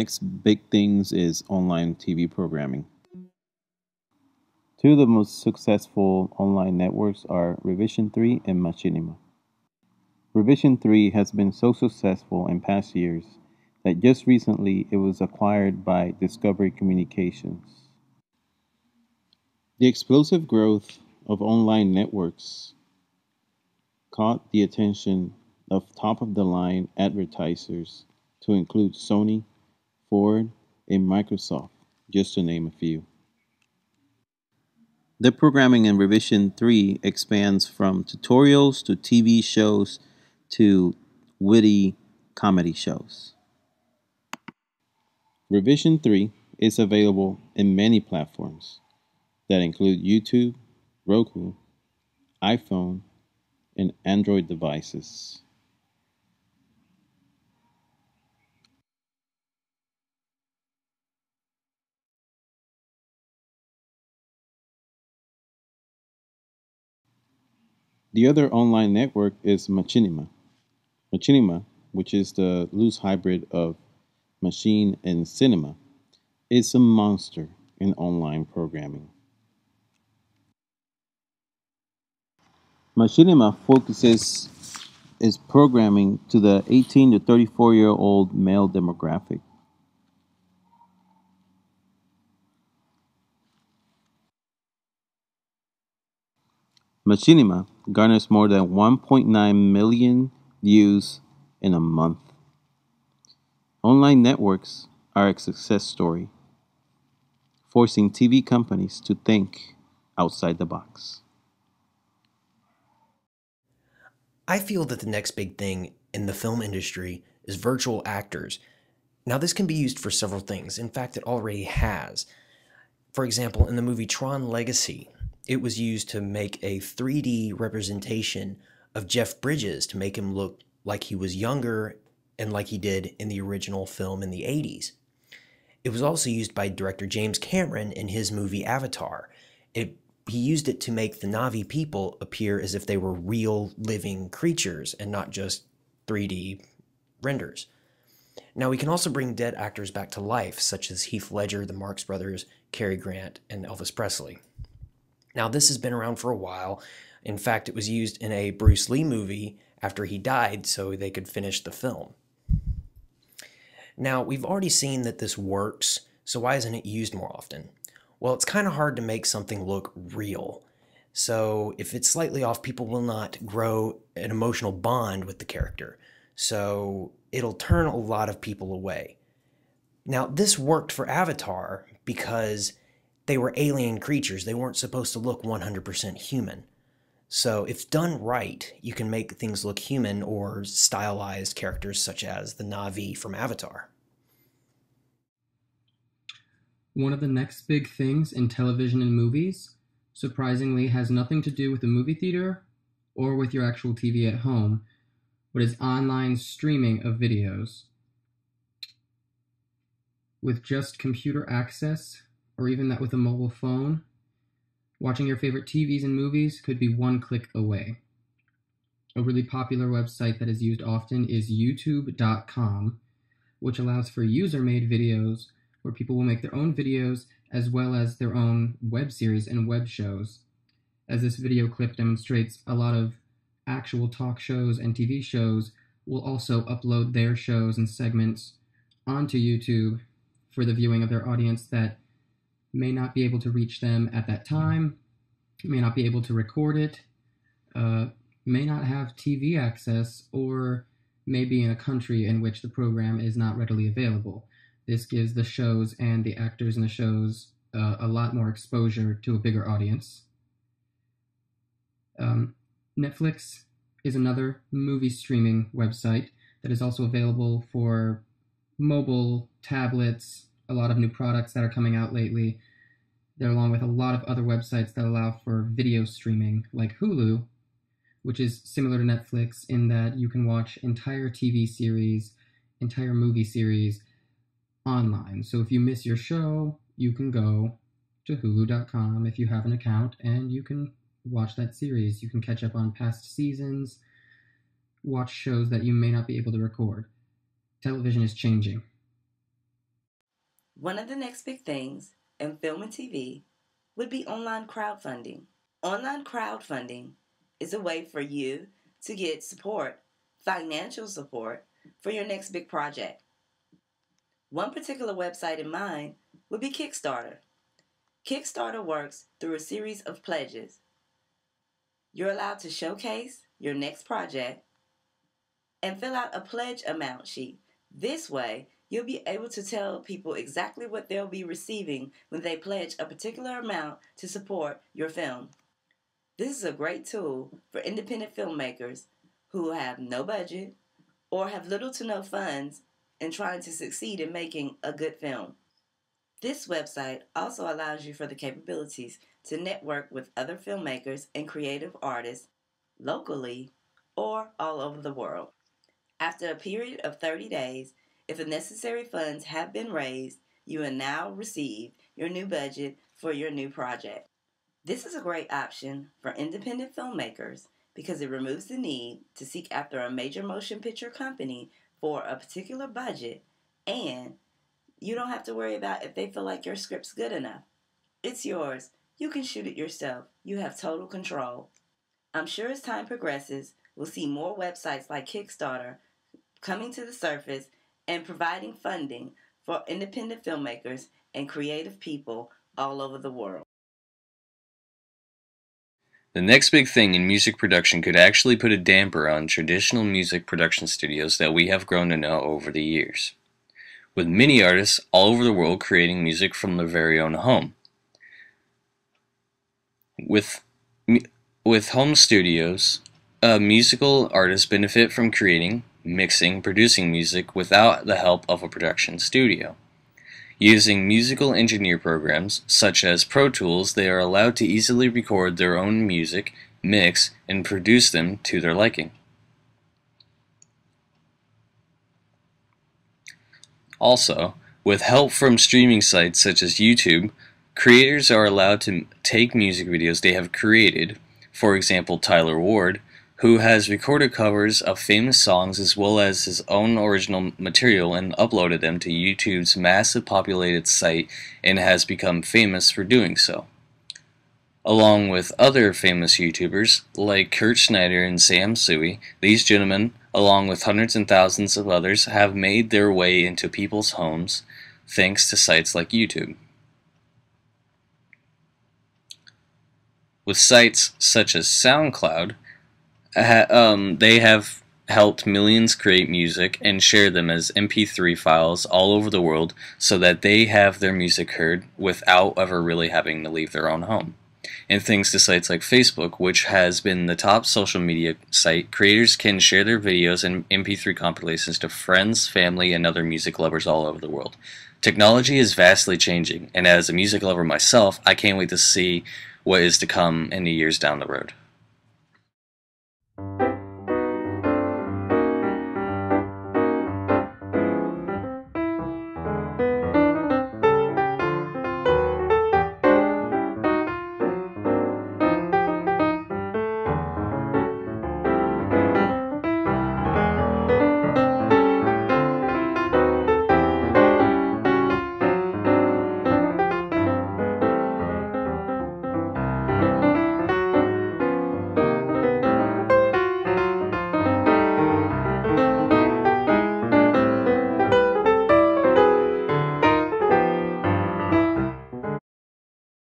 next big things is online TV programming. Two of the most successful online networks are Revision 3 and Machinima. Revision 3 has been so successful in past years that just recently it was acquired by Discovery Communications. The explosive growth of online networks caught the attention of top-of-the-line advertisers to include Sony, Ford, and Microsoft, just to name a few. The programming in Revision 3 expands from tutorials to TV shows to witty comedy shows. Revision 3 is available in many platforms that include YouTube, Roku, iPhone, and Android devices. The other online network is Machinima. Machinima, which is the loose hybrid of machine and cinema, is a monster in online programming. Machinima focuses its programming to the 18 to 34-year-old male demographic. Machinima garners more than 1.9 million views in a month. Online networks are a success story, forcing TV companies to think outside the box. I feel that the next big thing in the film industry is virtual actors. Now, this can be used for several things. In fact, it already has. For example, in the movie Tron Legacy, it was used to make a 3D representation of Jeff Bridges to make him look like he was younger and like he did in the original film in the 80s. It was also used by director James Cameron in his movie Avatar. He used it to make the Na'vi people appear as if they were real living creatures and not just 3D renders. Now, we can also bring dead actors back to life, such as Heath Ledger, the Marx Brothers, Cary Grant, and Elvis Presley. Now, this has been around for a while. In fact, it was used in a Bruce Lee movie after he died so they could finish the film. Now, we've already seen that this works, so why isn't it used more often? Well, it's kind of hard to make something look real. So if it's slightly off, people will not grow an emotional bond with the character. So it'll turn a lot of people away. Now, this worked for Avatar because they were alien creatures. They weren't supposed to look 100% human. So if done right, you can make things look human or stylized characters such as the Na'vi from Avatar. One of the next big things in television and movies, surprisingly, has nothing to do with the movie theater or with your actual TV at home, but is online streaming of videos. With just computer access, or even that with a mobile phone, watching your favorite TVs and movies could be one click away. A really popular website that is used often is youtube.com, which allows for user-made videos where people will make their own videos as well as their own web series and web shows. As this video clip demonstrates, a lot of actual talk shows and TV shows will also upload their shows and segments onto YouTube for the viewing of their audience that may not be able to reach them at that time, may not be able to record it, may not have TV access, or may be in a country in which the program is not readily available. This gives the shows and the actors in the shows a lot more exposure to a bigger audience. Netflix is another movie streaming website that is also available for mobile, tablets, a lot of new products that are coming out lately. They're along with a lot of other websites that allow for video streaming, like Hulu, which is similar to Netflix in that you can watch entire TV series, entire movie series online. So if you miss your show, you can go to hulu.com if you have an account, and you can watch that series. You can catch up on past seasons, watch shows that you may not be able to record. Television is changing. One of the next big things in film and TV would be online crowdfunding. Online crowdfunding is a way for you to get support, financial support, for your next big project. One particular website in mind would be Kickstarter. Kickstarter works through a series of pledges. You're allowed to showcase your next project and fill out a pledge amount sheet. This way, you'll be able to tell people exactly what they'll be receiving when they pledge a particular amount to support your film. This is a great tool for independent filmmakers who have no budget or have little to no funds in trying to succeed in making a good film. This website also allows you for the capabilities to network with other filmmakers and creative artists locally or all over the world. After a period of 30 days, if the necessary funds have been raised, you will now receive your new budget for your new project. This is a great option for independent filmmakers because it removes the need to seek after a major motion picture company for a particular budget, and you don't have to worry about if they feel like your script's good enough. It's yours. You can shoot it yourself. You have total control. I'm sure as time progresses, we'll see more websites like Kickstarter coming to the surface and providing funding for independent filmmakers and creative people all over the world. The next big thing in music production could actually put a damper on traditional music production studios that we have grown to know over the years, with many artists all over the world creating music from their very own home. With home studios, musical artists benefit from creating, mixing, producing music without the help of a production studio. Using musical engineer programs such as Pro Tools, they are allowed to easily record their own music, mix, and produce them to their liking. Also, with help from streaming sites such as YouTube, creators are allowed to take music videos they have created, for example Tyler Ward, who has recorded covers of famous songs as well as his own original material and uploaded them to YouTube's massive populated site and has become famous for doing so. Along with other famous YouTubers like Kurt Schneider and Sam Sui, these gentlemen, along with hundreds and thousands of others, have made their way into people's homes thanks to sites like YouTube. With sites such as SoundCloud, they have helped millions create music and share them as MP3 files all over the world so that they have their music heard without ever really having to leave their own home. And thanks to sites like Facebook, which has been the top social media site, creators can share their videos and MP3 compilations to friends, family, and other music lovers all over the world. Technology is vastly changing, and as a music lover myself, I can't wait to see what is to come in the years down the road.